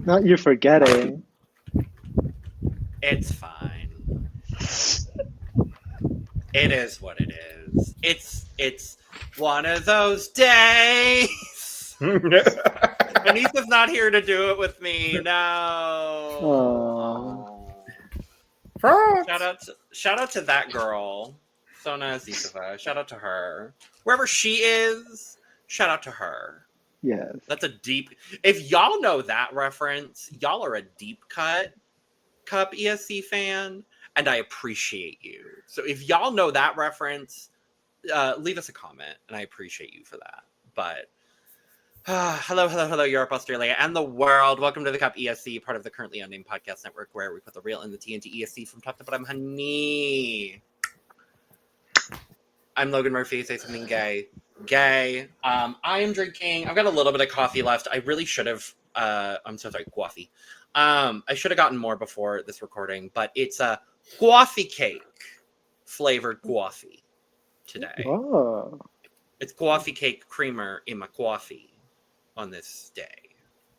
Not you forgetting. It's fine. It is what it is. It's one of those days. Anissa's not here to do it with me. No. Shout out to that girl, Sona Azizova. Shout out to her. Wherever she is, shout out to her. Yes. That's a deep. If y'all know that reference, y'all are a deep cut CUP ESC fan, and I appreciate you. So if y'all know that reference, leave us a comment, and I appreciate you for that. But hello, Europe, Australia, and the world. Welcome to the CUP ESC, part of the Currently Unnamed Podcast Network, where we put the real in the TNT ESC from top to bottom, honey. I'm Logan Murphy. Say something gay. I am drinking. I've got a little bit of coffee left. I really should have. I'm so sorry, coffee. I should have gotten more before this recording, but it's a coffee cake flavored coffee today. Oh. It's coffee cake creamer in my coffee on this day.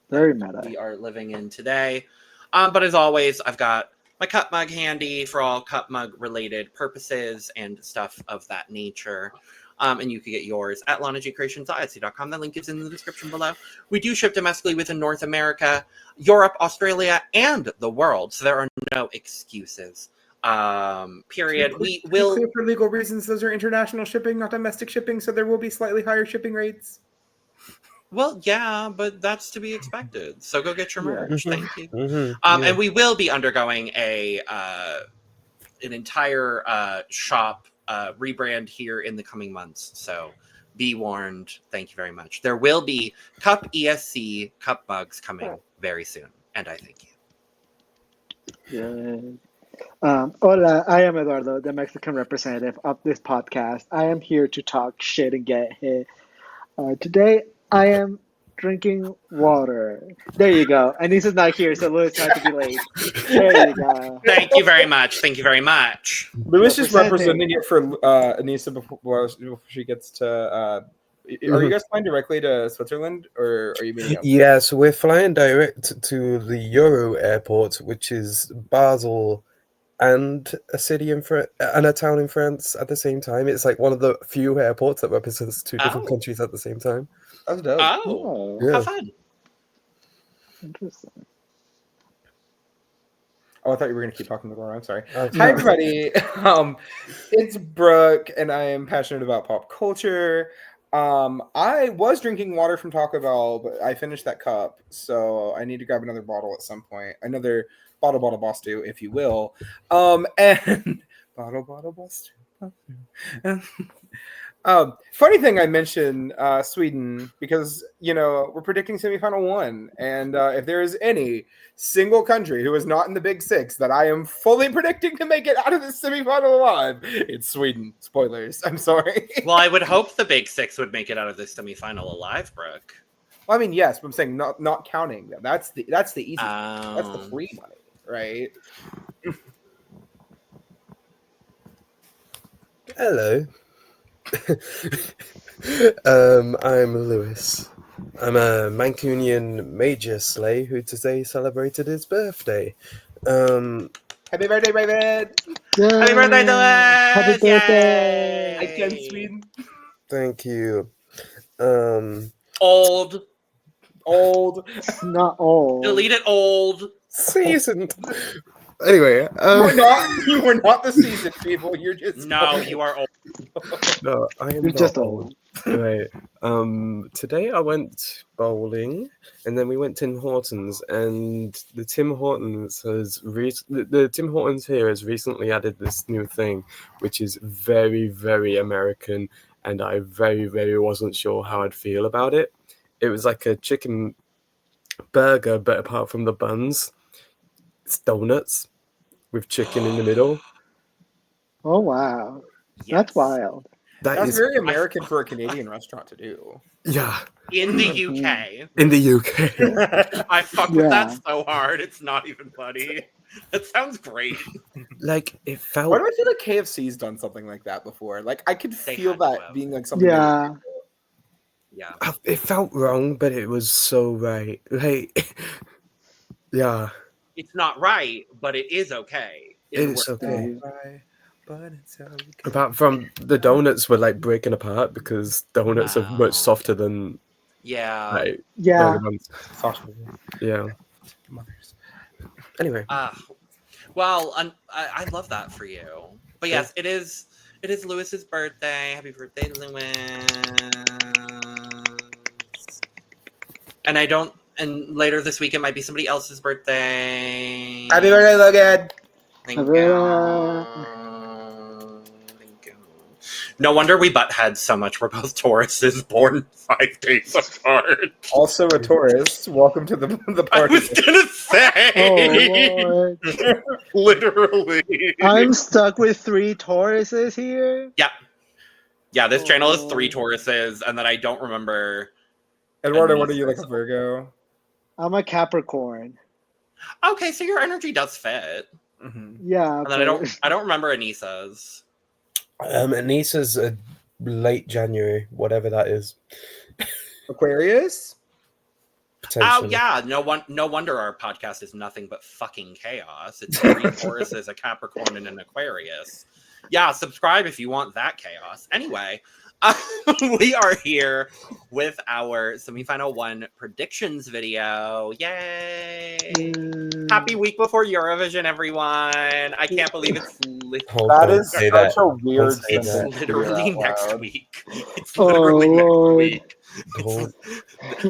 Very meta. We are living in today. But as always, I've got my cup mug handy for all cup mug related purposes and stuff of that nature. And you can get yours at lanagcreations.etsy.com. The link is in the description below. We do ship domestically within North America, Europe, Australia, and the world. So there are no excuses. Period. We will. Clear for legal reasons, those are international shipping, not domestic shipping. So there will be slightly higher shipping rates. Well, yeah, but that's to be expected. So go get your merch. Yeah. Thank you. And we will be undergoing an entire shop rebrand here in the coming months. So be warned. Thank you very much. There will be CUP ESC cup mugs coming very soon. And I thank you. Yeah. Hola, I am Eduardo, the Mexican representative of this podcast. I am here to talk shit and get hit. Today, I am drinking water. There you go. Anissa's not here, so Louis had to be late. There you go. Thank you very much. Thank you very much. Louis just representing it for Anissa before she gets to. Are you guys flying directly to Switzerland, or are you meeting up? Yeah, so we're flying direct to the Euro airport, which is Basel and a city in and a town in France at the same time. It's like one of the few airports that represents two different countries at the same time. That's dope. Oh, yeah. How fun. Interesting. Oh, I thought you were going to keep talking the wrong. I'm sorry. Oh, Hi, everybody. It's Brook, and I am passionate about pop culture. I was drinking water from Taco Bell, but I finished that cup, so I need to grab another bottle at some point. Another bottle boss do, if you will. And bottle boss do. Funny thing I mentioned Sweden because, we're predicting semifinal 1. And if there is any single country who is not in the Big Six that I am fully predicting to make it out of the semifinal alive, it's Sweden. Spoilers. I'm sorry. Well, I would hope the Big Six would make it out of the semifinal alive, Brooke. Well, I mean, yes, but I'm saying not counting them. That's the easy. That's the free money, right? Hello. I'm Lewis. I'm a Mancunian major slay who today celebrated his birthday. Happy birthday, Raven! Yay. Happy birthday, Lewis! Happy birthday! Again, Sweden. Thank you. Old. Not old. Delete it, old. Seasoned. Anyway, You were not the seasoned people. You're just No, you are old. No, I am You're not just old. Right. Today I went bowling, and then we went Tim Hortons, and the Tim Hortons the Tim Hortons here has recently added this new thing, which is very, very American, and I very, very wasn't sure how I'd feel about it. It was like a chicken burger, but apart from the buns, it's donuts with chicken in the middle. Oh, wow. Yes. That's wild. That's very American for a Canadian restaurant to do. Yeah. In the UK. In the UK. I fuck with that so hard. It's not even funny. That sounds great. Like, it felt... Why do I feel like KFC's done something like that before? Like, I could feel that being like something... Yeah. Yeah. It felt wrong, but it was so right. Like... Yeah, It's not right, but it is okay. it's okay. Right, but it's okay. Apart from the donuts were like breaking apart because donuts are much softer than Yeah. like Yeah. burger buns. Softer Yeah. mothers. Anyway, Well, I love that for you. But yes, it is Lewis's birthday. Happy birthday, Lewis. And later this week it might be somebody else's birthday. Happy birthday, Logan! Thank you. Thank you. No wonder we butt heads so much. We're both Tauruses born 5 days apart. Also a Taurus. Welcome to the I party. was gonna say. Oh, Lord. Literally. I'm stuck with 3 Tauruses here. Yeah, this channel is 3 Tauruses, and then I don't remember. Eduardo, what are you, like a Virgo? I'm a Capricorn. Okay, so your energy does fit. Mm-hmm. Yeah. And then I don't remember Anissa's. Anissa's a late January, whatever that is. Aquarius? Oh Potentially. yeah, no wonder our podcast is nothing but fucking chaos. It's 3 Tauruses, a Capricorn, and an Aquarius. Yeah, subscribe if you want that chaos. Anyway, we are here with our semifinal 1 predictions video. Yay! Happy week before Eurovision, everyone! I can't believe it's That is such a weird it's sentence. literally to next hear out week. It's literally next Lord. week.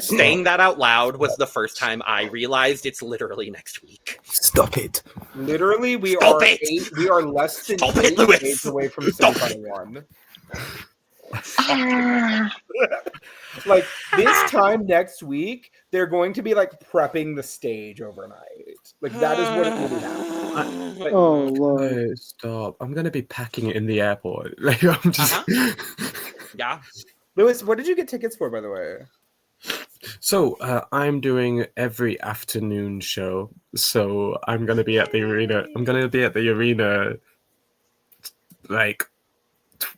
Saying that out loud was the first time I realized it's literally next week. Stop it. loud. Literally, we Stop are it! we are less than Stop it, 8 Lewis! days away from Stop semifinal 1. Like this time next week, they're going to be like prepping the stage overnight. Like that is what it will be now. Like, Oh, Lord. No, stop. I'm going to be packing it in the airport. Like, I'm just... Yeah. Lewis, what did you get tickets for, by the way? So, I'm doing every afternoon show. So, I'm going to be at the arena. I'm going to be at the arena like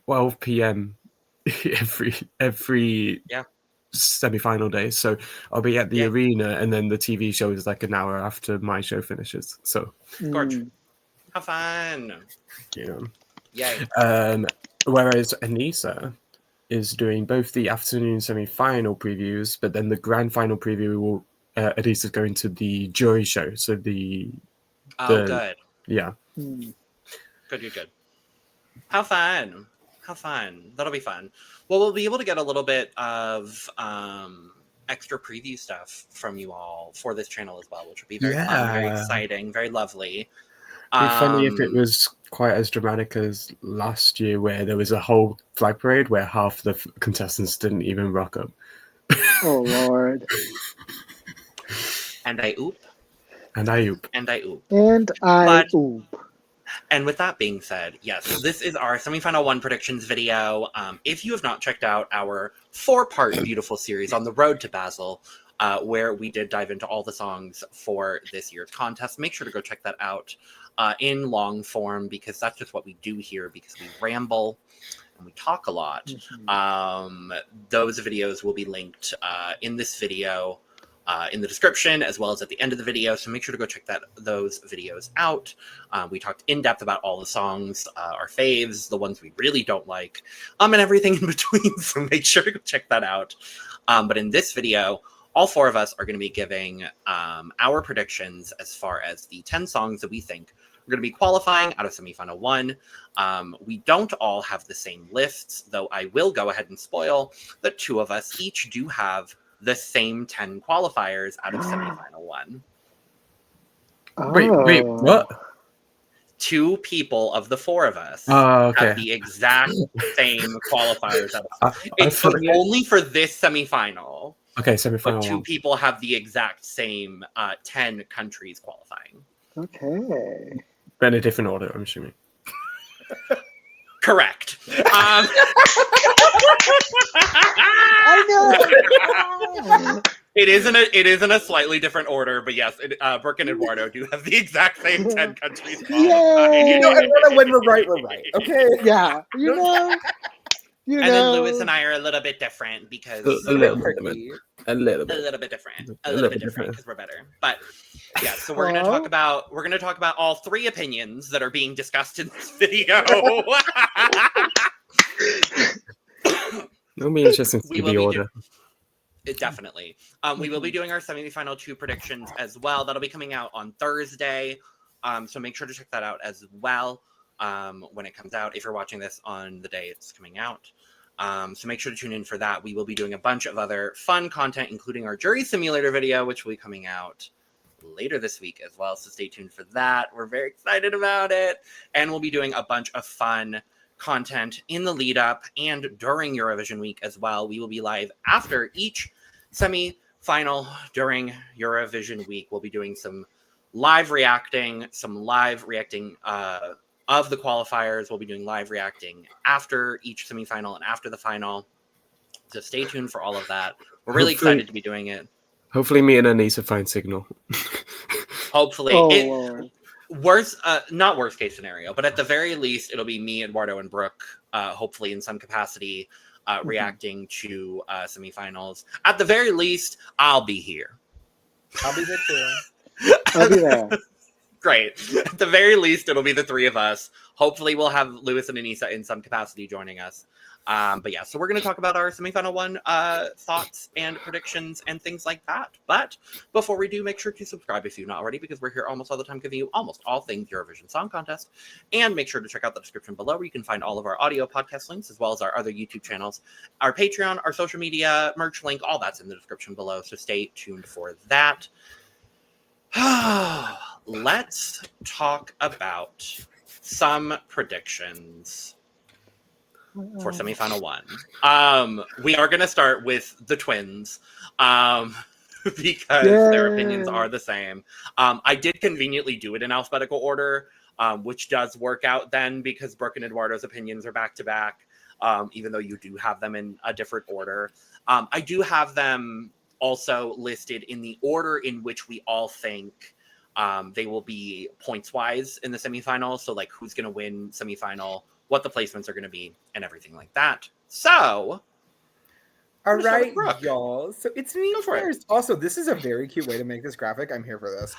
12 p.m. every semi-final day. So, I'll be at the arena, and then the TV show is like an hour after my show finishes. So, Gorge. Have fun. yeah. Yay. Whereas Anissa is doing both the afternoon semi-final previews, but then the grand final preview will Anissa's going to the jury show. So good. Yeah. Good. How fun. That'll be fun. Well, we'll be able to get a little bit of extra preview stuff from you all for this channel as well, which will be very fun, very exciting, very lovely. It'd be funny if it was quite as dramatic as last year, where there was a whole flag parade where half the contestants didn't even rock up. Oh, Lord. And I oop. And I oop. And with that being said, yes, this is our semifinal 1 predictions video. If you have not checked out our 4-part beautiful series on the road to Basel, where we did dive into all the songs for this year's contest, make sure to go check that out in long form, because that's just what we do here, because we ramble and we talk a lot. Those videos will be linked in this video, in the description, as well as at the end of the video, so make sure to go check those videos out. We talked in depth about all the songs, our faves, the ones we really don't like, and everything in between, so make sure to go check that out. But in this video, all 4 of us are going to be giving our predictions as far as the 10 songs that we think are going to be qualifying out of semifinal 1. We don't all have the same lists, though I will go ahead and spoil that 2 of us each do have the same 10 qualifiers out of semifinal 1. Wait, what? 2 people of the 4 of us have the exact same qualifiers out of it's only for this semifinal. Okay, semifinal. But 2 people have the exact same 10 countries qualifying. Okay. But in a different order, I'm assuming. Correct. I know. It is in a slightly different order, but yes, Brook and Eduardo do have the exact same 10 countries qualifying. You know, Eduardo, when we're right, we're right. Okay. Yeah. You know. Then Lewis and I are a little bit different because a little bit different because we're better. But Yeah, so we're gonna talk about all three opinions that are being discussed in this video. It'll be interesting to see the order. Definitely. We will be doing our semifinal 2 predictions as well. That'll be coming out on Thursday. So make sure to check that out as well when it comes out, if you're watching this on the day it's coming out. So make sure to tune in for that. We will be doing a bunch of other fun content, including our jury simulator video, which will be coming out later this week as well. So stay tuned for that. We're very excited about it. And we'll be doing a bunch of fun content in the lead up and during Eurovision week as well. We will be live after each semi-final during Eurovision week. We'll be doing some live reacting of the qualifiers. We'll be doing live reacting after each semi-final and after the final. So stay tuned for all of that. We're really excited to be doing it. Hopefully me and Anissa find signal. Hopefully. Lord. Not worst case scenario, but at the very least, it'll be me, Eduardo, and Brook, hopefully in some capacity, reacting to semifinals. At the very least, I'll be here. I'll be there too. I'll be there. Great. At the very least, it'll be the three of us. Hopefully, we'll have Lewis and Anissa in some capacity joining us. But yeah, so we're going to talk about our semifinal 1 thoughts and predictions and things like that. But before we do, make sure to subscribe if you've not already, because we're here almost all the time giving you almost all things Eurovision Song Contest. And make sure to check out the description below where you can find all of our audio podcast links, as well as our other YouTube channels, our Patreon, our social media, merch link, all that's in the description below. So stay tuned for that. Let's talk about some predictions for semifinal 1. We are going to start with the twins because their opinions are the same. I did conveniently do it in alphabetical order, which does work out then because Brook and Eduardo's opinions are back to back, even though you do have them in a different order. I do have them also listed in the order in which we all think they will be points-wise in the semifinal. So like who's going to win semifinal, what the placements are going to be, and everything like that. So, all right, y'all. So it's me first. It. Also, this is a very cute way to make this graphic. I'm here for this.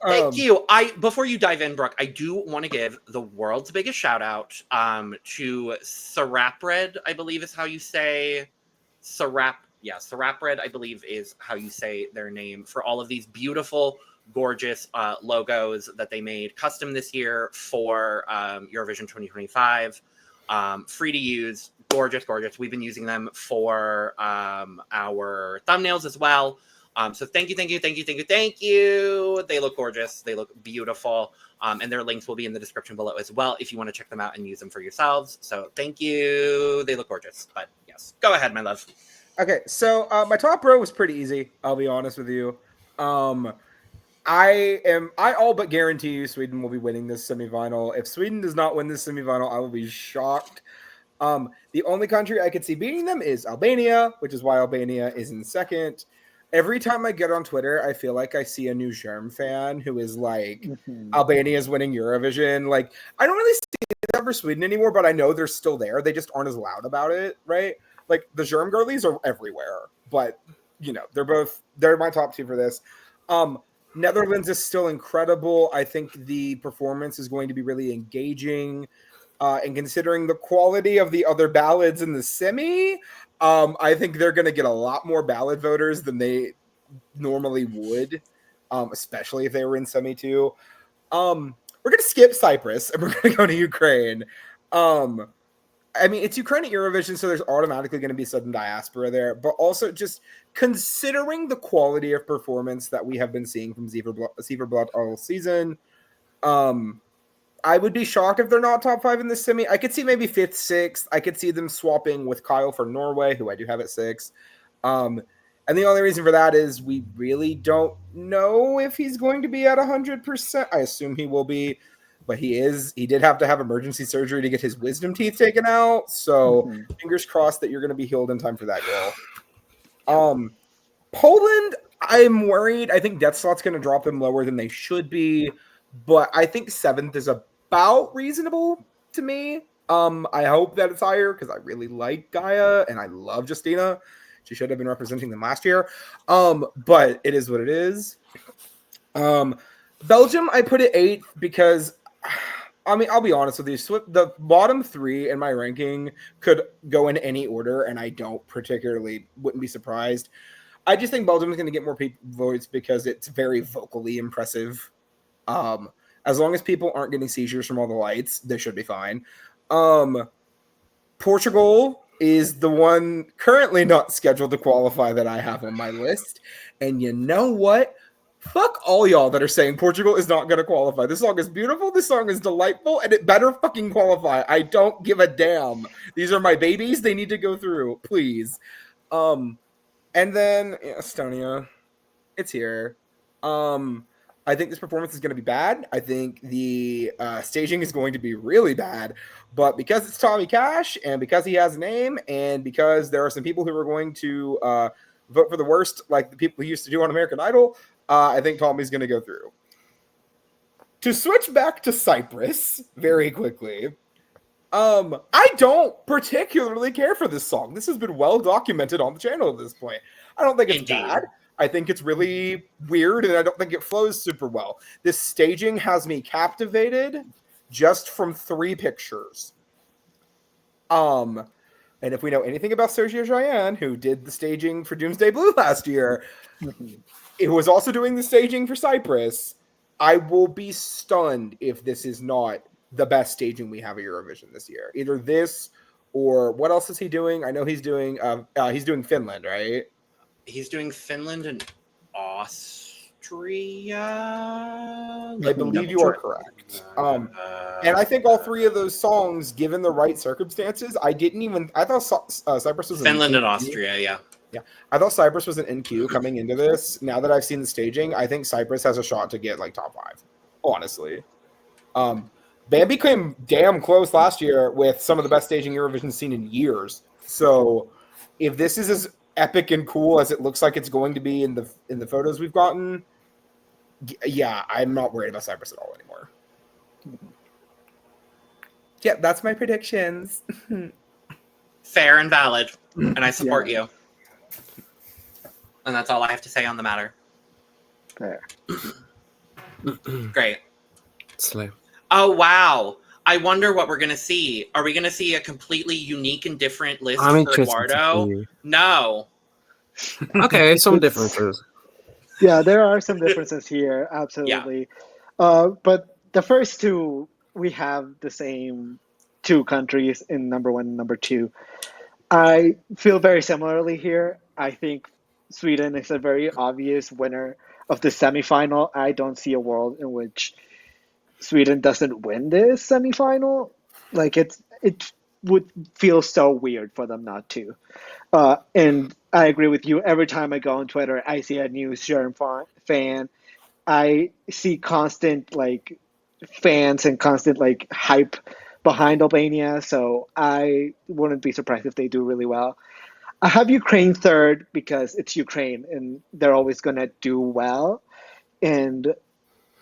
Thank you. Before you dive in, Brook, I do want to give the world's biggest shout out to Sarapred, I believe is how you say Sarapred, I believe is how you say their name, for all of these beautiful, gorgeous logos that they made custom this year for Eurovision 2025. Free to use, gorgeous. We've been using them for our thumbnails as well. So thank you. They look gorgeous. They look beautiful. And their links will be in the description below as well if you want to check them out and use them for yourselves. So thank you. They look gorgeous. But yes, go ahead, my love. Okay, so my top row was pretty easy. I'll be honest with you. I all but guarantee you Sweden will be winning this semifinal. If Sweden does not win this semifinal, I will be shocked. The only country I could see beating them is Albania, which is why Albania is in second. Every time I get on Twitter, I feel like I see a new Germ fan who is like, Albania is winning Eurovision. Like, I don't really see that for Sweden anymore, but I know they're still there. They just aren't as loud about it, right? Like, the Germ girlies are everywhere, but, you know, they're my top 2 for this. Netherlands is still incredible. I think the performance is going to be really engaging. And considering the quality of the other ballads in the semi, I think they're going to get a lot more ballad voters than they normally would, especially if they were in semi 2. We're going to skip Cyprus and we're going to go to Ukraine. I mean, it's Ukraine at Eurovision, so there's automatically going to be some diaspora there. But also just considering the quality of performance that we have been seeing from Zeeverblatt all season, I would be shocked if they're not top 5 in the semi. I could see maybe 5th, 6th. I could see them swapping with Kyle for Norway, who I do have at 6. And the only reason for that is we really don't know if he's going to be at 100%. I assume he will be. But he did have to have emergency surgery to get his wisdom teeth taken out. So fingers crossed that you're going to be healed in time for that girl. Poland, I'm worried. I think Death Slot's going to drop them lower than they should be. But I think 7th is about reasonable to me. I hope that it's higher because I really like Gaia and I love Justina. She should have been representing them last year. But it is what it is. Belgium, I put it 8th because, I mean, I'll be honest with you. The bottom 3 in my ranking could go in any order, and I wouldn't be surprised. I just think Belgium is going to get more votes because it's very vocally impressive. As long as people aren't getting seizures from all the lights, they should be fine. Portugal is the one currently not scheduled to qualify that I have on my list. And you know what? Fuck all y'all that are saying Portugal is not going to qualify. This song is beautiful. This song is delightful. And it better fucking qualify. I don't give a damn. These are my babies. They need to go through. Please. And then Estonia. It's here. I think this performance is going to be bad. I think the staging is going to be really bad. But because it's Tommy Cash and because he has a name and because there are some people who are going to vote for the worst, like the people who used to do on American Idol, I think Tommy's going to go through. To switch back to Cyprus very quickly, I don't particularly care for this song. This has been well documented on the channel at this point. I don't think it's bad. I think it's really weird, and I don't think it flows super well. This staging has me captivated just from 3 pictures. And if we know anything about Sergio Cheyenne, who did the staging for Doomsday Blue last year, it was also doing the staging for Cyprus. I will be stunned if this is not the best staging we have at Eurovision this year. Either this or what else is he doing? I know he's doing Finland, right? He's doing Finland and Austria. I believe you are correct. And I think all 3 of those songs, given the right circumstances, I thought Cyprus was Finland and Austria, yeah. Yeah, I thought Cyprus was an NQ coming into this. Now that I've seen the staging, I think Cyprus has a shot to get like top 5. Honestly, Bambi came damn close last year with some of the best staging Eurovision seen in years. So, if this is as epic and cool as it looks like it's going to be in the photos we've gotten, yeah, I'm not worried about Cyprus at all anymore. Yeah, that's my predictions. Fair and valid, and I support you. And that's all I have to say on the matter. Fair. Great. Slay. Oh, wow. I wonder what we're going to see. Are we going to see a completely unique and different list for Eduardo? No. Okay, some differences. Yeah, there are some differences here, absolutely. Yeah. But the first 2, we have the same 2 countries in number 1 and number 2. I feel very similarly here. I think Sweden is a very obvious winner of the semifinal. I don't see a world in which Sweden doesn't win this semifinal. Like it would feel so weird for them not to. And I agree with you. Every time I go on Twitter, I see a new Sherm fan. I see constant like fans and constant like hype behind Albania. So I wouldn't be surprised if they do really well. I have Ukraine 3rd because it's Ukraine and they're always going to do well. And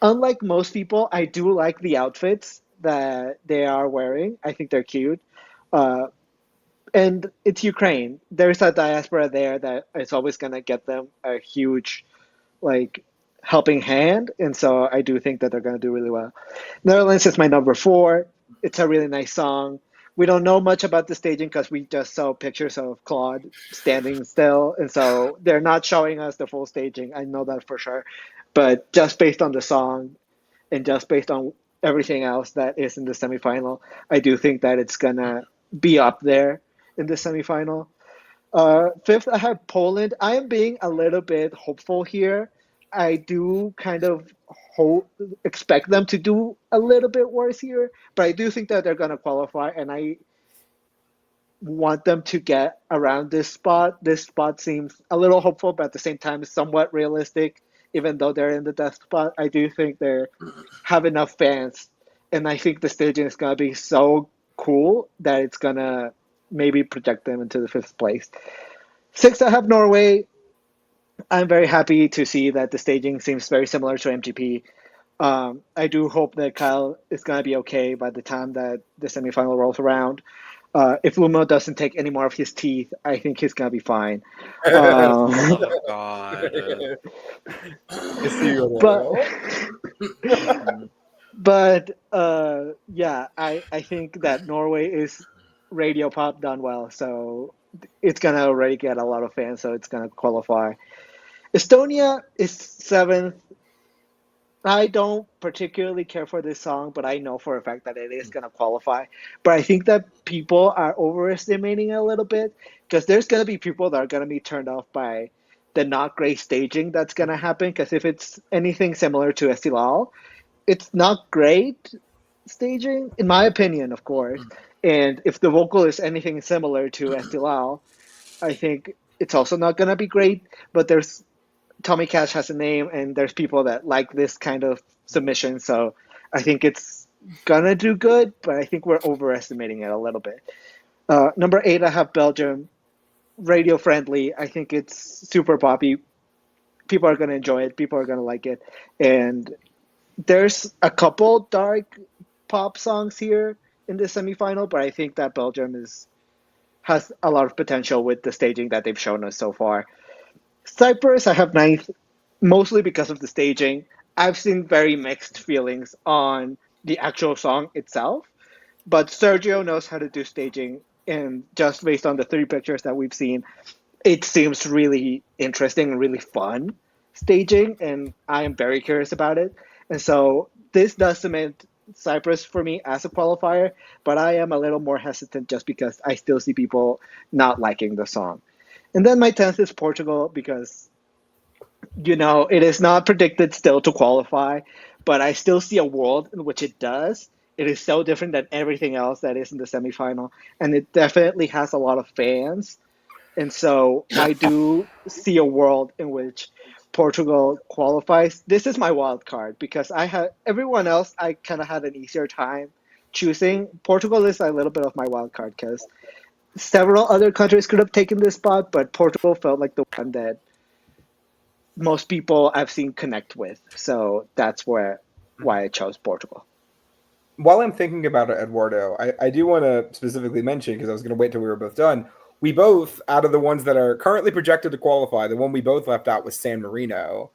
unlike most people, I do like the outfits that they are wearing. I think they're cute. And it's Ukraine. There's a diaspora there that is always going to get them a huge like helping hand. And so I do think that they're going to do really well. Netherlands is my number 4. It's a really nice song. We don't know much about the staging because we just saw pictures of Claude standing still. And so they're not showing us the full staging. I know that for sure. But just based on the song and just based on everything else that is in the semifinal, I do think that it's going to be up there in the semifinal. 5th, I have Poland. I am being a little bit hopeful here. I do kind of expect them to do a little bit worse here, but I do think that they're going to qualify, and I want them to get around this spot. This spot seems a little hopeful, but at the same time, somewhat realistic, even though they're in the death spot. I do think they have enough fans, and I think the staging is going to be so cool that it's going to maybe project them into the 5th place. 6th, I have Norway. I'm very happy to see that the staging seems very similar to MGP. I do hope that Kyle is going to be okay by the time that the semifinal rolls around. If Lumo doesn't take any more of his teeth, I think he's gonna be fine. Oh God. You see you, but Eduardo. yeah, I think that Norway is radio pop done well, so it's gonna already get a lot of fans, so it's gonna qualify. Estonia is seventh. I don't particularly care for this song, but I know for a fact that it is going to qualify. But I think that people are overestimating it a little bit because there's going to be people that are going to be turned off by the not great staging that's going to happen. Because if it's anything similar to Estilal, it's not great staging, in my opinion, of course. And if the vocal is anything similar to Estilal, I think it's also not going to be great. But there's Tommy Cash has a name, and there's people that like this kind of submission, so I think it's gonna do good, but I think we're overestimating it a little bit. Number 8, I have Belgium, radio friendly. I think it's super poppy. People are gonna enjoy it. People are gonna like it, and there's a couple dark pop songs here in the semifinal, but I think that Belgium has a lot of potential with the staging that they've shown us so far. Cyprus, I have ninth, mostly because of the staging. I've seen very mixed feelings on the actual song itself, but Sergio knows how to do staging, and just based on the 3 pictures that we've seen, it seems really interesting and really fun staging, and I am very curious about it. And so this does cement Cyprus for me as a qualifier, but I am a little more hesitant just because I still see people not liking the song. And then my 10th is Portugal because, it is not predicted still to qualify, but I still see a world in which it does. It is so different than everything else that is in the semifinal, and it definitely has a lot of fans. And so I do see a world in which Portugal qualifies. This is my wild card because everyone else I kind of had an easier time choosing. Portugal is a little bit of my wild card because several other countries could have taken this spot, but Portugal felt like the one that most people I've seen connect with. So that's why I chose Portugal. While I'm thinking about it, Eduardo, I do want to specifically mention, because I was going to wait till we were both done, we both, out of the ones that are currently projected to qualify, the one we both left out was San Marino.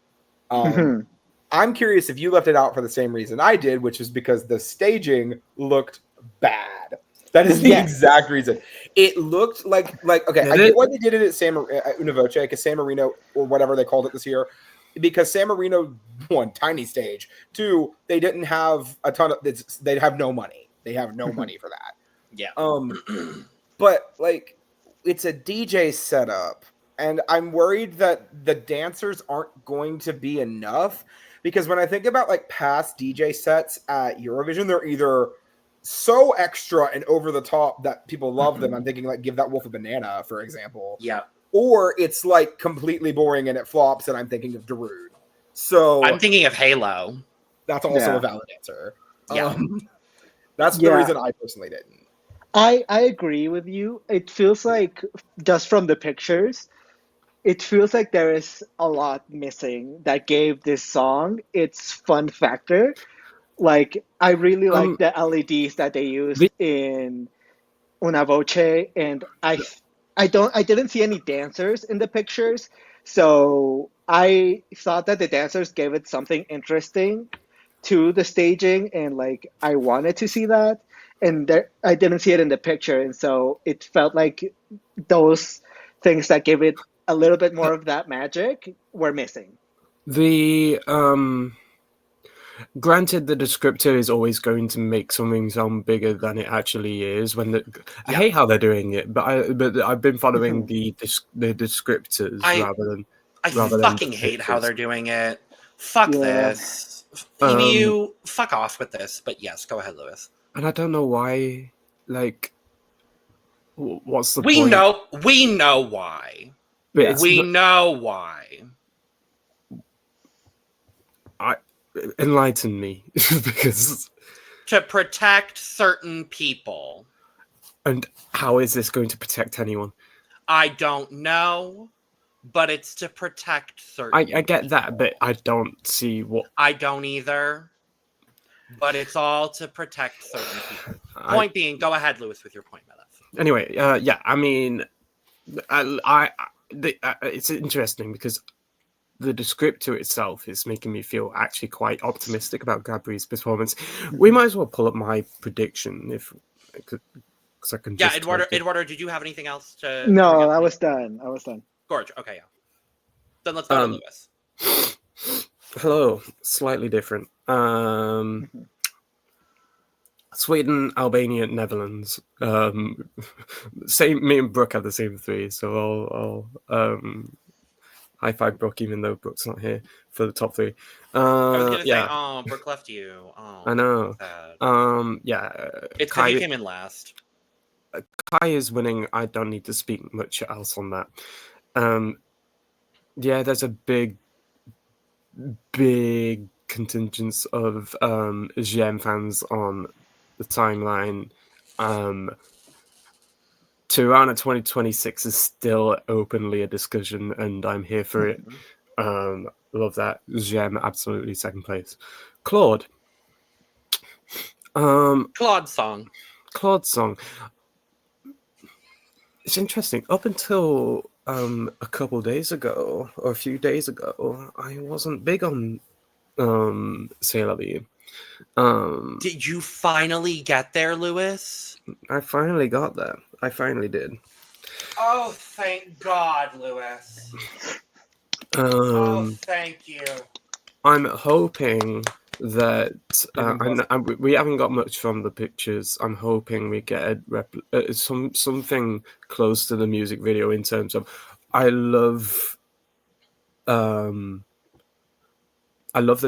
I'm curious if you left it out for the same reason I did, which is because the staging looked bad. That is the exact reason. It looked like okay, I get why they did it at Una Voce, because San Marino, or whatever they called it this year, because San Marino, 1, tiny stage, 2, they didn't have a ton of, they have no money. They have no money for that. Yeah. But like, it's a DJ setup, and I'm worried that the dancers aren't going to be enough, because when I think about like past DJ sets at Eurovision, they're either so extra and over the top that people love them. I'm thinking like Give That Wolf a Banana, for example. Yeah. Or it's like completely boring and it flops, and I'm thinking of Darude. So I'm thinking of Halo. That's also a valid answer. Yeah. That's the reason I personally didn't. I agree with you. It feels like, just from the pictures, it feels like there is a lot missing that gave this song its fun factor. Like, I really like the LEDs that they used in Una Voce, and I didn't see any dancers in the pictures, so I thought that the dancers gave it something interesting to the staging, and like I wanted to see that, and I didn't see it in the picture, and so it felt like those things that gave it a little bit more of that magic were missing. Granted, the descriptor is always going to make something sound bigger than it actually is. I hate how they're doing it, but I've been following the descriptors rather than. I fucking hate how they're doing it. Fuck this. EBU, fuck off with this. But yes, go ahead, Lewis. And I don't know why. Like, what's the point? We know why. We know why. Enlighten me, because to protect certain people. And how is this going to protect anyone? I don't know, but it's to protect certain I get that, but I don't see what. I don't either, but it's all to protect certain people. Point being, go ahead, Lewis, with your point, my love. Anyway, yeah, I mean, it's interesting because the descriptor itself is making me feel actually quite optimistic about Gabri's performance. We might as well pull up my prediction because I can Yeah, just Eduardo, did you have anything else to? No, I was done. Gorge. Okay, yeah. Then let's go to Lewis. Hello, slightly different. Sweden, Albania, Netherlands. Same. Me and Brook have the same three, so I'll high five Brook, even though Brook's not here for the top three. I was gonna say, oh, Brook left you. Oh, I know. sad. Yeah. It's because you came in last. Kai is winning. I don't need to speak much else on that. Yeah, there's a big contingent of GM fans on the timeline. Tirana 2026 is still openly a discussion, and I'm here for it. Love that. GM, absolutely second place. Claude. Claude's song. It's interesting. Up until a couple days ago, or a few days ago, I wasn't big on C'est la vie. Did you finally get there, Lewis? I finally got there. I finally did. Oh, thank God, Lewis. Thank you. I'm hoping that we haven't got much from the pictures. I'm hoping we get something close to the music video in terms of I love the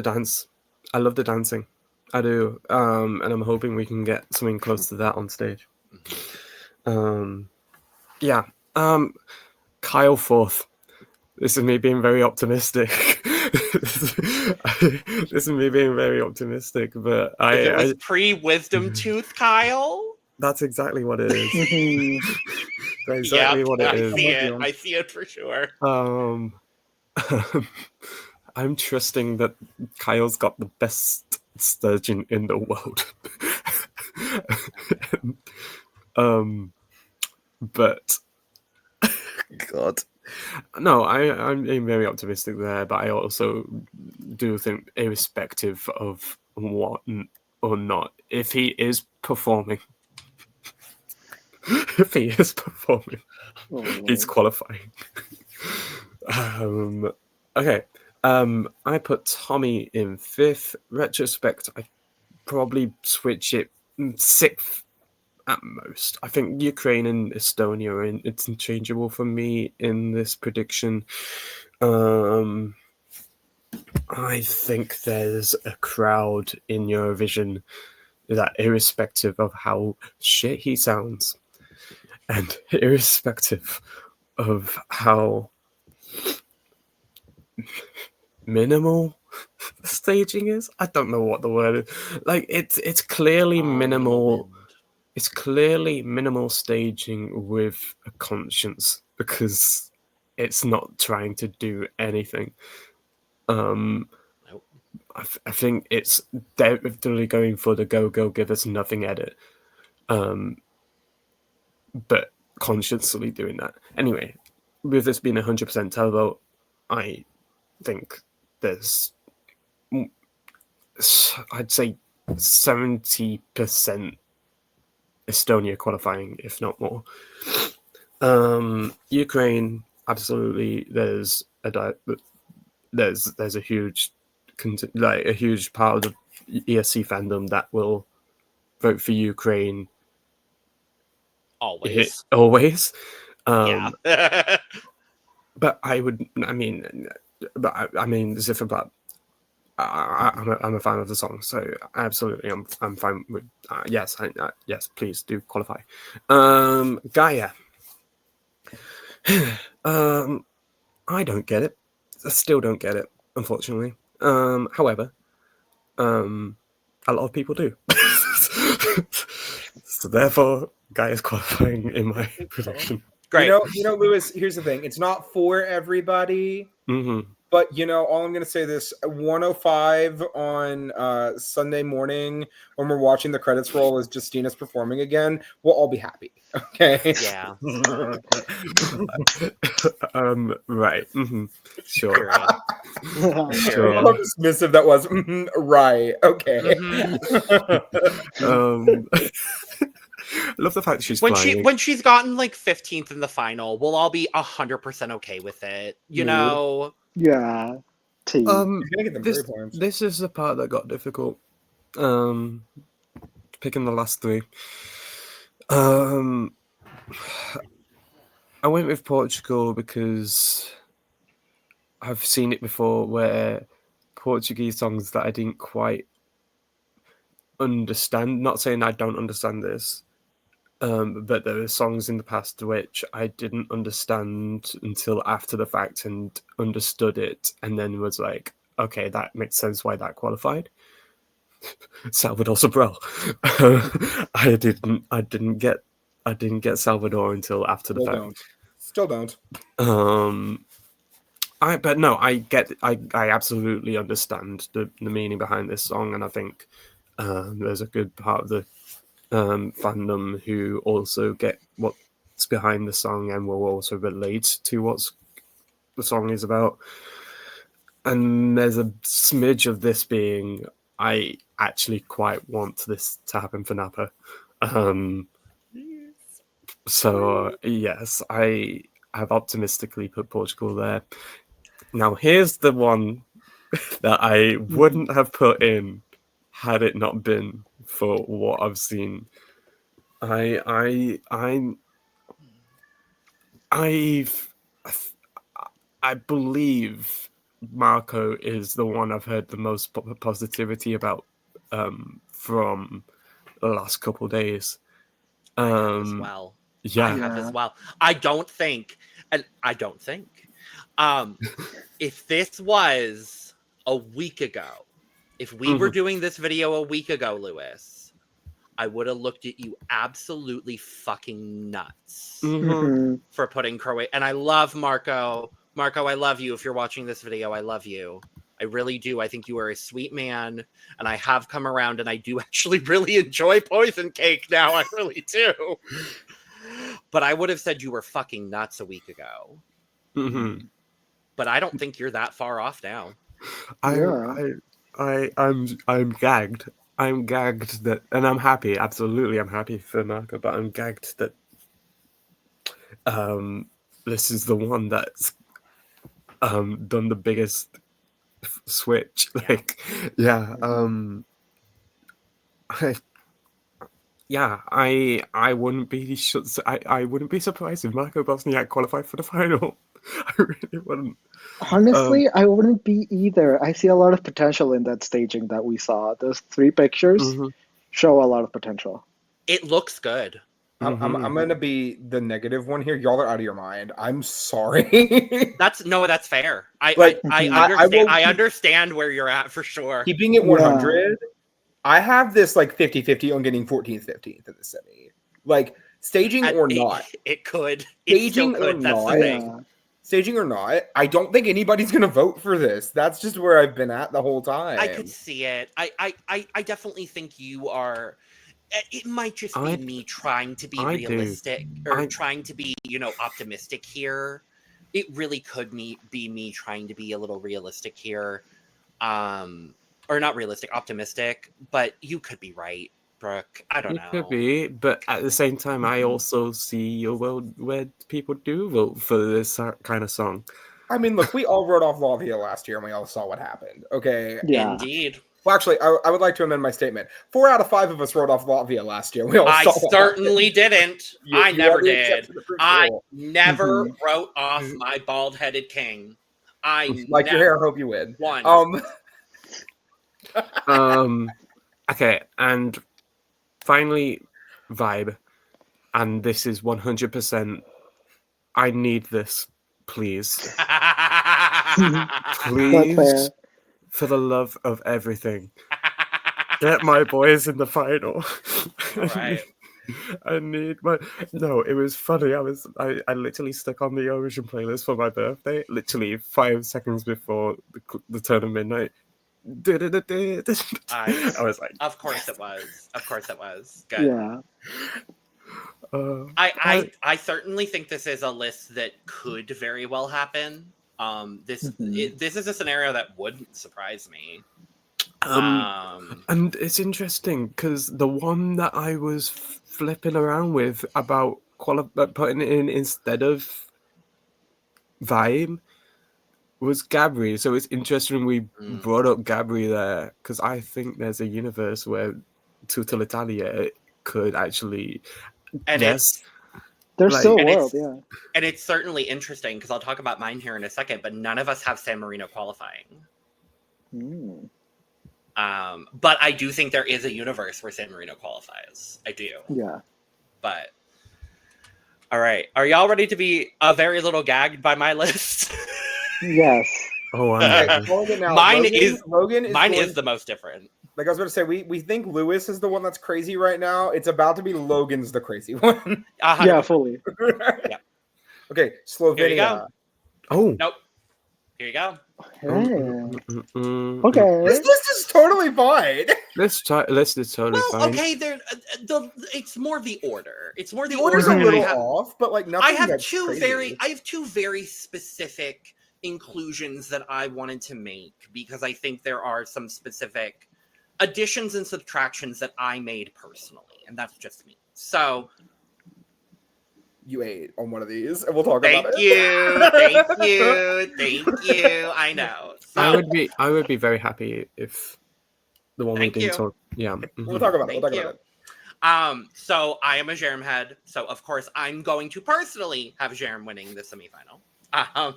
dance. I love the dancing. I do. And I'm hoping we can get something close to that on stage. Yeah. Kyle fourth. This is me being very optimistic. But it was pre-wisdom tooth, Kyle. That's exactly what it is. That's exactly what it is. I see it for sure. I'm trusting that Kyle's got the best sturgeon in the world. But God. No, I'm being very optimistic there, but I also do think, irrespective of what or not, if he is performing, he's qualifying. Okay. I put Tommy in fifth. Retrospect, I probably switch it sixth at most. I think Ukraine and Estonia are interchangeable for me in this prediction. I think there's a crowd in Eurovision that, irrespective of how shit he sounds, and irrespective of how minimal staging is, I don't know what the word is. Like it's clearly minimal. It's clearly minimal staging with a conscience, because it's not trying to do anything. I think it's definitely going for the go give us nothing edit, but consciously doing that. Anyway, with this being 100% televote, I think there's, I'd say 70% Estonia qualifying, if not more. Ukraine, absolutely. There's a huge, a huge part of the ESC fandom that will vote for Ukraine. Always. Yeah. But I mean, Zifferblatt, I'm a fan of the song, so absolutely, I'm fine with yes, please do qualify. Gaia, I don't get it. I still don't get it, unfortunately. However, a lot of people do. So therefore, Gaia's qualifying in my prediction. Great. You know, Lewis, here's the thing. It's not for everybody. Mm-hmm. But all I'm gonna say this: 105 on Sunday morning when we're watching the credits roll as Justina's performing again, we'll all be happy. Okay. Yeah. Right. Sure. Period. Sure. How dismissive that was. Right. Okay. I love the fact she's when flying. she's gotten like 15th in the final, we'll all be 100% okay with it. You Yeah. know. Yeah. Tea. You're gonna get them This, very points. this is the part that got difficult. Picking the last three. I went with Portugal because I've seen it before where Portuguese songs that I didn't quite understand. Not saying I don't understand this, but there were songs in the past which I didn't understand until after the fact and understood it, and then was like, okay, that makes sense why that qualified. Salvador Sobral. I didn't get Salvador until after the fact. Still don't. I absolutely understand the meaning behind this song, and I think there's a good part of the fandom who also get what's behind the song and will also relate to what the song is about. And there's a smidge of this being, I actually quite want this to happen for Napa. So yes, I have optimistically put Portugal there. Now here's the one that I wouldn't have put in had it not been for what I've seen. I believe Marco is the one I've heard the most positivity about from the last couple of days. I have as well. Yeah. I have as well. I don't think if this was a week ago, if we were doing this video a week ago, Lewis, I would have looked at you absolutely fucking nuts for putting Croatia. And I love Marco. Marco, I love you. If you're watching this video, I love you. I really do. I think you are a sweet man, and I have come around, and I do actually really enjoy Poison Cake now. I really do. But I would have said you were fucking nuts a week ago. But I don't think you're that far off now. I'm gagged. I'm gagged that, and I'm happy. Absolutely, I'm happy for Marco, but I'm gagged that this is the one that's done the biggest switch. Like, I wouldn't be I wouldn't be surprised if Marco Bosniak qualified for the final. I really wouldn't. Honestly, I wouldn't be either. I see a lot of potential in that staging that we saw. Those 3 pictures show a lot of potential. It looks good. I'm going to be the negative one here. Y'all are out of your mind. I'm sorry. That's fair. I understand where you're at for sure. Keeping it 100, I have this like 50-50 on getting 14th, 15th in the semi. Like, staging or not. It could. Staging or not. Staging or not, I don't think anybody's going to vote for this. That's just where I've been at the whole time. I could see it. I definitely think you are. It might just be me trying to be realistic or trying to be, optimistic here. It really could be me trying to be a little realistic here. Or not realistic, optimistic. But you could be right, Brooke. I don't know. It could be, but at the same time, I also see a world where people do vote for this kind of song. I mean, look, we all wrote off Latvia last year, and we all saw what happened. Okay. Yeah. Indeed. Well, actually, I would like to amend my statement. 4 out of 5 of us wrote off Latvia last year. We all I certainly didn't. I never did. I never wrote off my bald-headed king. I like your hair. Hope you win. Okay, and finally, vibe, and this is 100%. I need this, please. Please, for the love of everything, get my boys in the final. All right. I need my no. It was funny. I literally stuck on the Eurovision playlist for my birthday. Literally 5 seconds before the turn of midnight. I was like, Of course it was. Of course it was. Good. Yeah. I certainly think this is a list that could very well happen. This is a scenario that wouldn't surprise me. And it's interesting because the one that I was flipping around with about putting it in instead of Vibe was Gabri. So it's interesting we brought up Gabri there because I think there's a universe where Tutta l'Italia could actually. And yes. There's Like- still a and world, it's- yeah. And it's certainly interesting because I'll talk about mine here in a second, but none of us have San Marino qualifying. Mm. But I do think there is a universe where San Marino qualifies. I do. Yeah. But all right, are y'all ready to be a very little gagged by my list? Yes. Oh, Okay, I'm Logan now. Mine Logan is Mine going- is the most different. Like I was going to say, we think Lewis is the one that's crazy right now. It's about to be Logan's the crazy one. 100%. Yeah, fully. Yep. Okay, Slovenia. Here you go. Oh. Nope. Here you go. Hey. Okay. Okay. This list is totally fine. This list is totally Well, fine. okay. It's more the order. It's more the The order's a order. little I have- off, but like nothing. I have that's two crazy. very specific inclusions that I wanted to make because I think there are some specific additions and subtractions that I made personally, and that's just me. So You ate on one of these, and we'll talk about thank it. you. I know. So, I would be very happy if the one we Thank didn't you. talk. Yeah. We'll talk about it. We'll talk Thank about you. it. So I am a Jerem head. So of course I'm going to personally have Jerem winning the semifinal.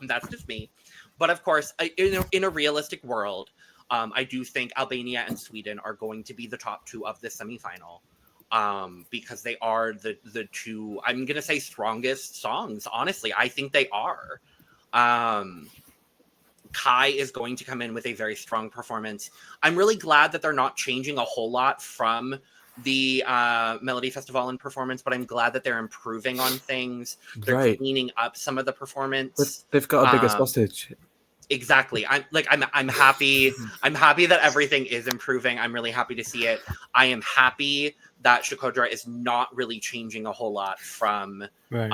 That's just me. But of course, in a realistic world, I do think Albania and Sweden are going to be the top two of the semifinal. Because they are the two, I'm gonna say, strongest songs. Honestly, I think they are. Kai is going to come in with a very strong performance. I'm really glad that they're not changing a whole lot from the Melody Festival and performance, but I'm glad that they're improving on things. They're Right. cleaning up some of the performance. But they've got a bigger sausage. Exactly. I'm happy. I'm happy that everything is improving. I'm really happy to see it. I am happy that Shakodra is not really changing a whole lot from Right.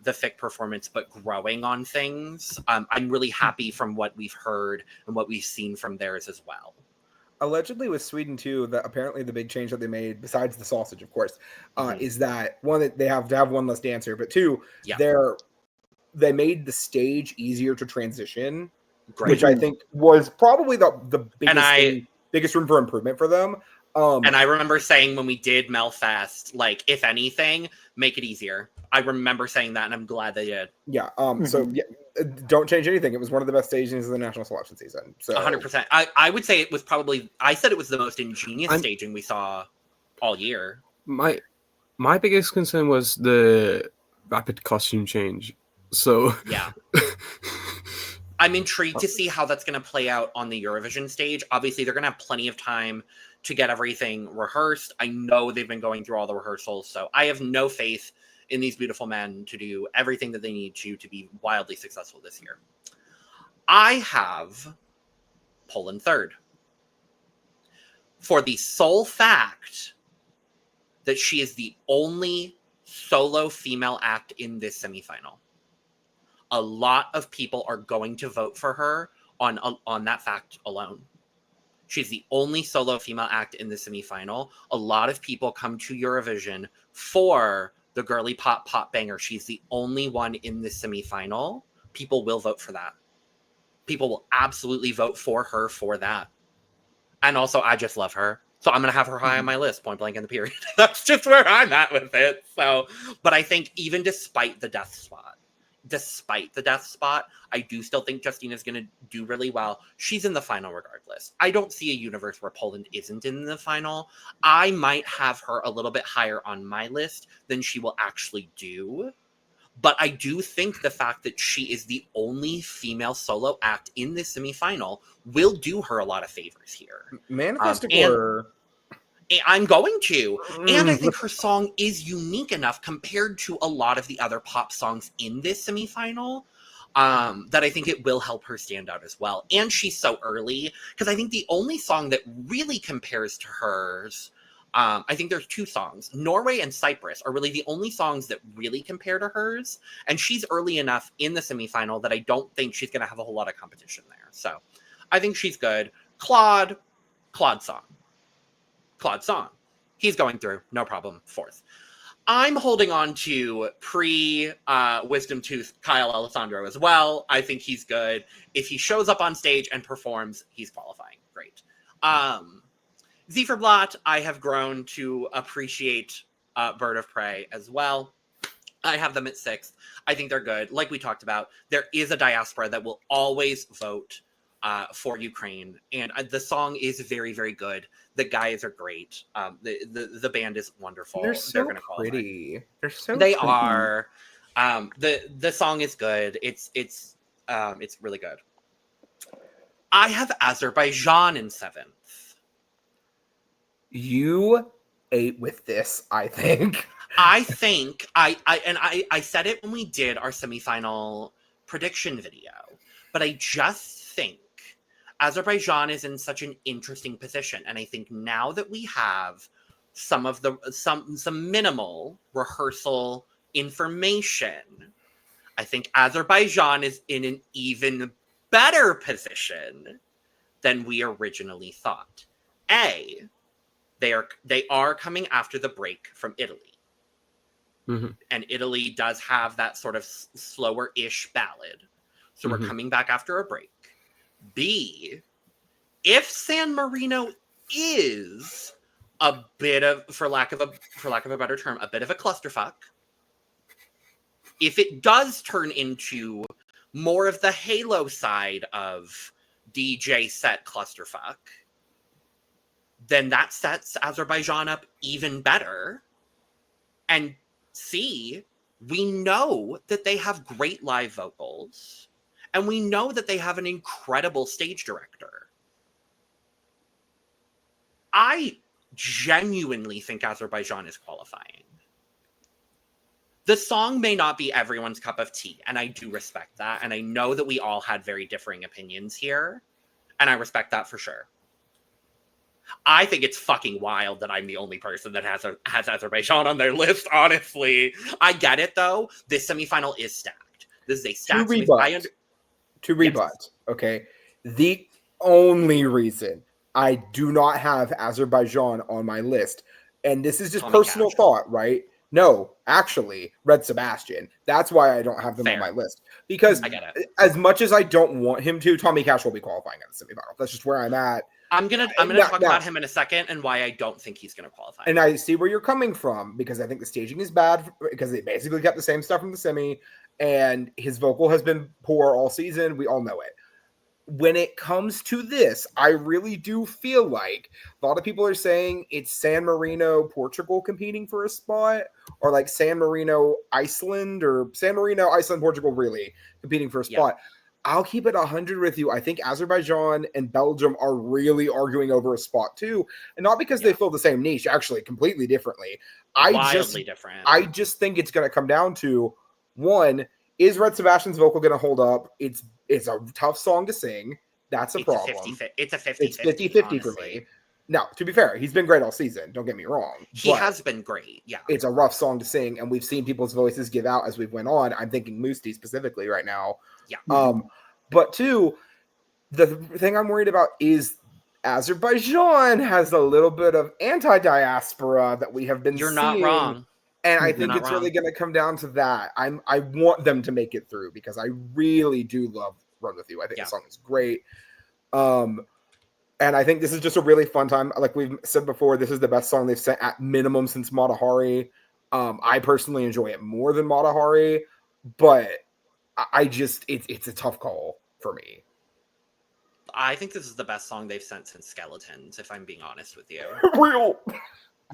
the FIC performance, but growing on things. I'm really happy from what we've heard and what we've seen from theirs as well. Allegedly with Sweden too, that apparently the big change that they made, besides the sausage, of course, is that one, that they have to have one less dancer, but two, they made the stage easier to transition. Great. Which I think was probably the biggest room for improvement for them. And I remember saying when we did Melfest, like, if anything, make it easier. I remember saying that, and I'm glad they did. Yeah. So yeah, don't change anything. It was one of the best stages of the national selection season. So 100%. I would say it was probably. I said it was the most ingenious staging we saw all year. My biggest concern was the rapid costume change. So yeah. I'm intrigued to see how that's going to play out on the Eurovision stage. Obviously, they're going to have plenty of time to get everything rehearsed. I know they've been going through all the rehearsals, so I have no faith in these beautiful men to do everything that they need to be wildly successful this year. I have Poland third. For the sole fact that she is the only solo female act in this semifinal. A lot of people are going to vote for her on that fact alone. She's the only solo female act in the semifinal. A lot of people come to Eurovision for the girly pop banger. She's the only one in the semifinal. People will vote for that. People will absolutely vote for her for that. And also, I just love her. So I'm going to have her high on my list, point blank in the period. That's just where I'm at with it. So, but I think even despite the death spot, I do still think Justina's going to do really well. She's in the final regardless. I don't see a universe where Poland isn't in the final. I might have her a little bit higher on my list than she will actually do. But I do think the fact that she is the only female solo act in this semifinal will do her a lot of favors here. Manifestic or... I'm going to. And I think her song is unique enough compared to a lot of the other pop songs in this semifinal that I think it will help her stand out as well. And she's so early, because I think the only song that really compares to hers, I think there's two songs. Norway and Cyprus are really the only songs that really compare to hers. And she's early enough in the semifinal that I don't think she's going to have a whole lot of competition there. So I think she's good. Claude song. He's going through, no problem. Fourth. I'm holding on to Wisdom Tooth Kyle Alessandro as well. I think he's good. If he shows up on stage and performs, he's qualifying. Great. Zifferblatt, I have grown to appreciate Bird of Prey as well. I have them at 6th. I think they're good. Like we talked about, there is a diaspora that will always vote for Ukraine, and the song is very, very good. The guys are great. The band is wonderful. They're so gonna pretty. They're so. They pretty. are. The song is good. It's really good. I have Azerbaijan in 7th. You ate with this, I think. I think I said it when we did our semifinal prediction video, but I just think Azerbaijan is in such an interesting position, and I think now that we have some minimal rehearsal information, I think Azerbaijan is in an even better position than we originally thought. They are coming after the break from Italy. Mm-hmm. And Italy does have that sort of slower-ish ballad. So we're coming back after a break. B, if San Marino is a bit of, for lack of a better term, a bit of a clusterfuck, if it does turn into more of the Halo side of DJ set clusterfuck, then that sets Azerbaijan up even better. And C, we know that they have great live vocals, and we know that they have an incredible stage director. I genuinely think Azerbaijan is qualifying. The song may not be everyone's cup of tea, and I do respect that, and I know that we all had very differing opinions here, and I respect that for sure. I think it's fucking wild that I'm the only person that has Azerbaijan on their list, honestly. I get it, though. This semifinal is stacked. This is a stacked semifinal. To rebut, okay? The only reason I do not have Azerbaijan on my list, and this is just personal thought, right? No, actually, Red Sebastian. That's why I don't have them on my list. Because I get it. As much as I don't want him to, Tommy Cash will be qualifying in the semifinal. That's just where I'm at. I'm gonna talk about him in a second and why I don't think he's gonna qualify. And I see where you're coming from, because I think the staging is bad, because they basically kept the same stuff from the semi, and his vocal has been poor all season. We all know it. When it comes to this, I really do feel like a lot of people are saying it's San Marino, Portugal competing for a spot, or like San Marino, Iceland, or San Marino, Iceland, Portugal really competing for a spot. Yeah. I'll keep it 100 with you. I think Azerbaijan and Belgium are really arguing over a spot too, and not because they fill the same niche, actually completely differently. Wildly different. I just think it's going to come down to, one, is Red Sebastian's vocal going to hold up? It's a tough song to sing. That's a problem. It's a 50-50. It's 50-50 for me. Now, to be fair, he's been great all season. Don't get me wrong. He has been great, yeah. It's a rough song to sing, and we've seen people's voices give out as we've went on. I'm thinking Musti specifically right now. Yeah. But two, the thing I'm worried about is Azerbaijan has a little bit of anti-diaspora that we have been seeing. You're not wrong. And I think it's really going to come down to that. I want them to make it through, because I really do love Run With You. I think the song is great. And I think this is just a really fun time. Like we've said before, this is the best song they've sent at minimum since Mata Hari. I personally enjoy it more than Mata Hari, but I just, it's a tough call for me. I think this is the best song they've sent since Skeletons, if I'm being honest with you. Real.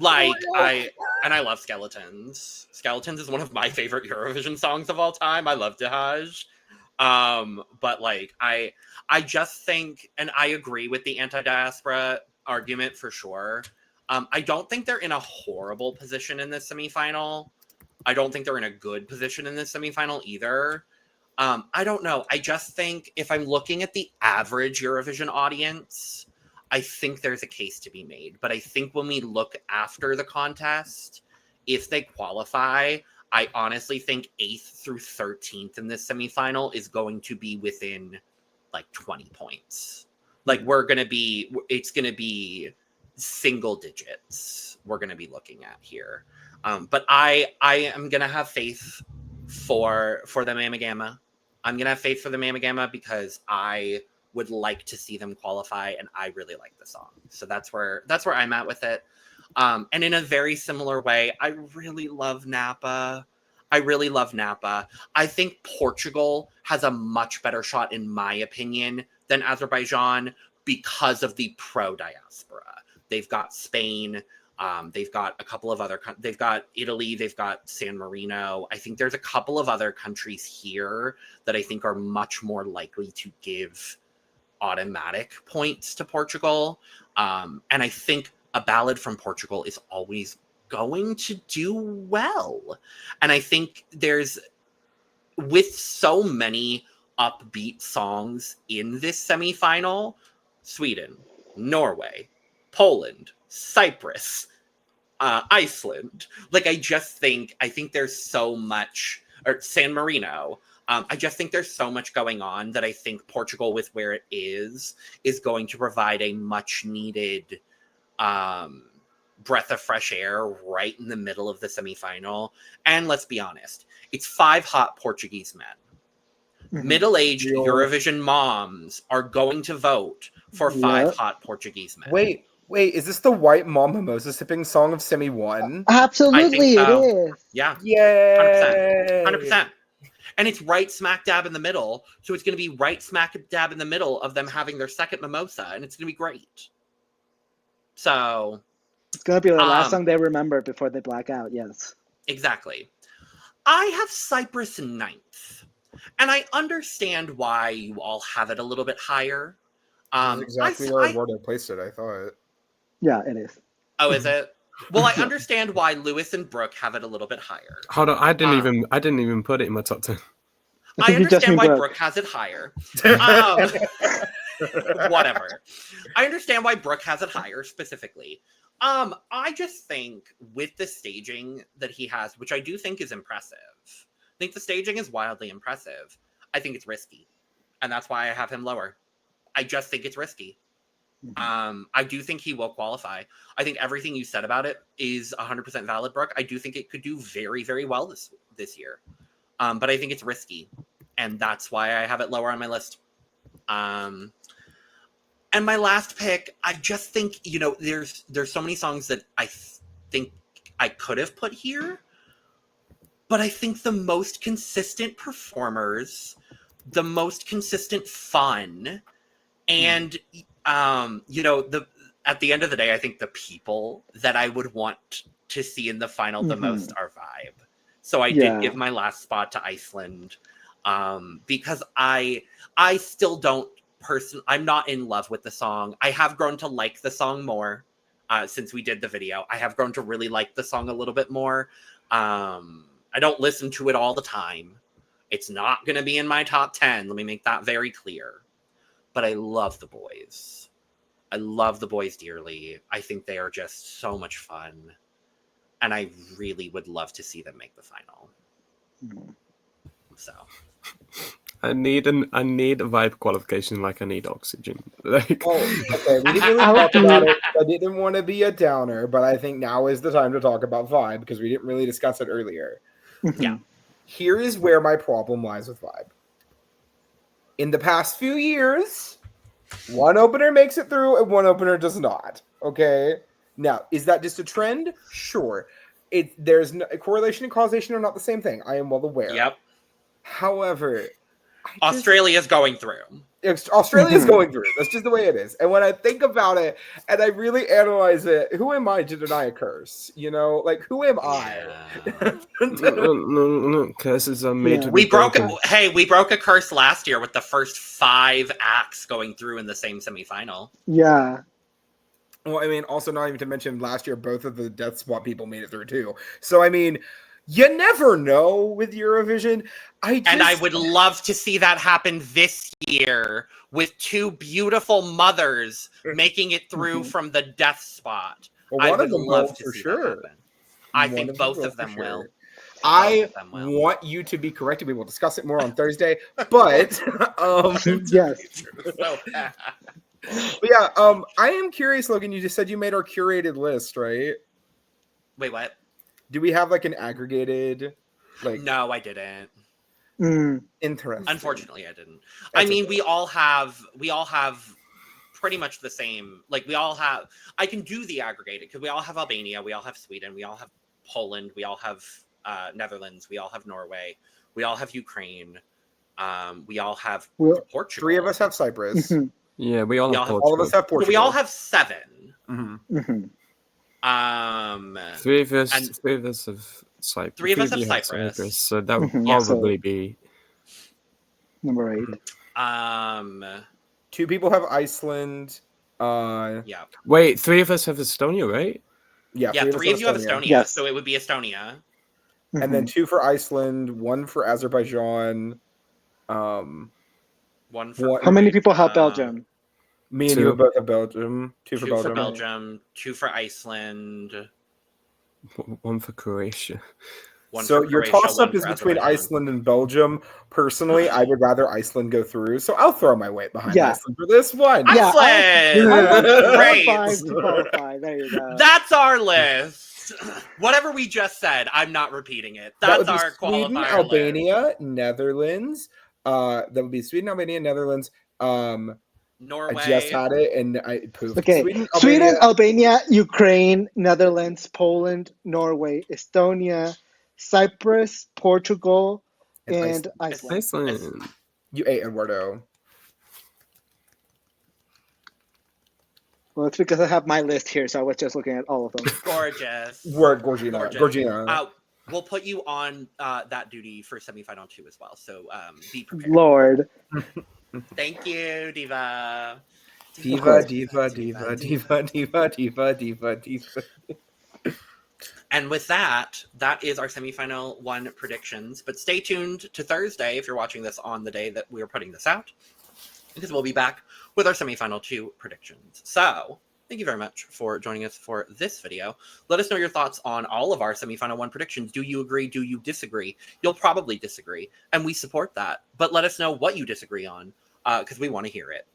Like, I love Skeletons. Skeletons is one of my favorite Eurovision songs of all time. I love Dehaj. But like, I just think, and I agree with the anti-diaspora argument for sure. I don't think they're in a horrible position in this semifinal. I don't think they're in a good position in this semifinal either. I don't know. I just think if I'm looking at the average Eurovision audience, I think there's a case to be made. But I think when we look after the contest, if they qualify, I honestly think 8th through 13th in this semifinal is going to be within like 20 points. Like it's going to be single digits we're going to be looking at here. But I am going to have faith for the Mama Gamma. I'm going to have faith for the Mama Gamma because I would like to see them qualify and I really like the song. So that's where I'm at with it. And in a very similar way, I really love Napa. I think Portugal has a much better shot, in my opinion, than Azerbaijan because of the pro-diaspora. They've got Spain. They've got a couple of other. They've got Italy. They've got San Marino. I think there's a couple of other countries here that I think are much more likely to give automatic points to Portugal. And I think a ballad from Portugal is always going to do well. And I think with so many upbeat songs in this semifinal, Sweden, Norway, Poland, Cyprus, Iceland. Like, I think there's so much, or San Marino. I just think there's so much going on that I think Portugal, with where it is going to provide a much needed breath of fresh air right in the middle of the semifinal. And let's be honest, it's 5 hot Portuguese men. Middle-aged Eurovision moms are going to vote for 5 hot Portuguese men. Wait, is this the white mom mimosa sipping song of Semi 1? Absolutely, so. It is. Yeah. Yay! 100%. And it's right smack dab in the middle. So it's going to be right smack dab in the middle of them having their second mimosa. And it's going to be great. So it's going to be the last song they remember before they black out. Yes. Exactly. I have Cyprus 9th. And I understand why you all have it a little bit higher. That's exactly where Eduardo placed it, I thought. Yeah, it is. Oh, is it? Well, I understand why Lewis and Brook have it a little bit higher. Hold on, I didn't even put it in my top 10. I understand why Brook has it higher. Whatever. I understand why Brook has it higher specifically. I just think with the staging that he has, which I do think is impressive. I think the staging is wildly impressive. I think it's risky. And that's why I have him lower. I just think it's risky. I do think he will qualify. I think everything you said about it is 100% valid, Brooke. I do think it could do very, very well this year. But I think it's risky. And that's why I have it lower on my list. And my last pick, I just think, there's so many songs that I think I could have put here. But I think the most consistent performers, the most consistent fun, and at the end of the day, I think the people that I would want to see in the final the most are Vibe. So I did give my last spot to Iceland because I still don't I'm not in love with the song. I have grown to like the song more since we did the video. I have grown to really like the song a little bit more. I don't listen to it all the time. It's not going to be in my top 10. Let me make that very clear. But I love the boys. I love the boys dearly. I think they are just so much fun. And I really would love to see them make the final. So. I need a Vibe qualification like I need oxygen. Okay. We didn't really talk about it. I didn't want to be a downer, but I think now is the time to talk about Vibe because we didn't really discuss it earlier. Yeah. Here is where my problem lies with Vibe. In the past few years, one opener makes it through and one opener does not. Okay? Now, is that just a trend? Sure. There's no, correlation and causation are not the same thing. I am well aware. Yep. However, Australia's going through. Australia's going through. That's just the way it is. And when I think about it and I really analyze it, who am I to deny a curse? Like, who am I? No, curses are made to be we broke a curse last year with the first 5 acts going through in the same semifinal. Yeah. Well, I mean, also not even to mention last year, both of the Death Spot people made it through too. So, I mean, you never know with Eurovision. And I would love to see that happen this year with two beautiful mothers making it through from the Death Spot. Well, I one would of them love will to for see sure. that happen. I One think of both them of them for will. sure. I Both of them will. want you to be corrected. We will discuss it more on Thursday. But Yes. So bad. but yeah, I am curious, Logan. You just said you made our curated list, right? Wait, what? Do we have like an aggregated, like? No, I didn't. Interesting. Unfortunately, I didn't. That's I mean, okay. we all have pretty much the same. Like, we all have. I can do the aggregated because we all have Albania, we all have Sweden, we all have Poland, we all have Netherlands, we all have Norway, we all have Ukraine, we all have Portugal. 3 of us have Cyprus. Yeah, we all have Portugal. All of us have Portugal. So we all have 7. Mm-hmm. 3 of us have Cyprus. 3 of us have you Cyprus. So that would Yeah, probably be number 8. 2 people have Iceland. Yeah. Wait, 3 of us have Estonia, right? Yeah, Yeah, 3 of you have Estonia, Yes. so it would be Estonia. And then 2 for Iceland, 1 for Azerbaijan. 1 for How many people have Belgium? Me and 2. you both have Belgium. 2 for 2 for Belgium. Belgium, 2 for Iceland, 1 for Croatia. 1 So for your Croatia, toss-up 1 is for between Azerbaijan. Iceland and Belgium. Personally, I would rather Iceland go through, so I'll throw my weight behind Yeah. Iceland for this one. Yeah, Iceland! I want Great. 5 to qualify. There you go. That's our list. Whatever we just said, I'm not repeating it. That would That's be our Sweden, qualifier Albania, Netherlands. That would be Sweden, Albania, Netherlands. list. Norway. I just had it and I poofed. Okay, Sweden, Albania, Ukraine, Netherlands, Poland, Norway, Estonia, Cyprus, Portugal, and Iceland. Iceland. You ate Eduardo. Well, it's because I have my list here, so I was just looking at all of them. Gorgeous. Word, Gorgina. Gorgeous. Gorgina. We'll put you on that duty for semifinal 2 as well. So be prepared. Lord. Thank you, Diva. Diva, diva, diva, diva, diva, diva, diva, diva. And with that, that is our semifinal 1 predictions. But stay tuned to Thursday if you're watching this on the day that we are putting this out, because we'll be back with our semifinal 2 predictions. So thank you very much for joining us for this video. Let us know your thoughts on all of our semifinal 1 predictions. Do you agree? Do you disagree? You'll probably disagree, and we support that. But let us know what you disagree on, because we want to hear it.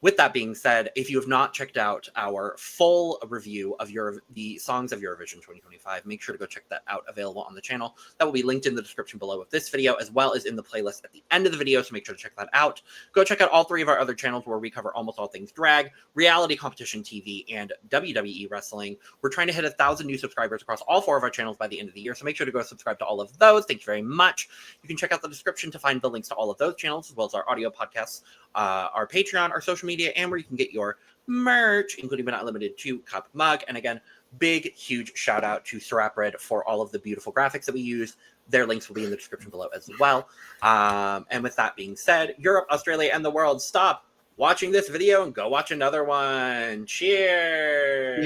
With that being said, if you have not checked out our full review of the songs of Eurovision 2025, make sure to go check that out, available on the channel. That will be linked in the description below of this video, as well as in the playlist at the end of the video, so make sure to check that out. Go check out all 3 of our other channels where we cover almost all things drag, reality competition TV, and WWE wrestling. We're trying to hit 1,000 new subscribers across all 4 of our channels by the end of the year, so make sure to go subscribe to all of those. Thank you very much. You can check out the description to find the links to all of those channels, as well as our audio podcasts, our Patreon, our social media, and where you can get your merch, including but not limited to Cup mug. And again, big, huge shout out to Sappheiros for all of the beautiful graphics that we used. Their links will be in the description below as well. And with that being said, Europe, Australia, and the world, stop watching this video and go watch another one. Cheers!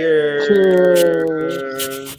Cheers.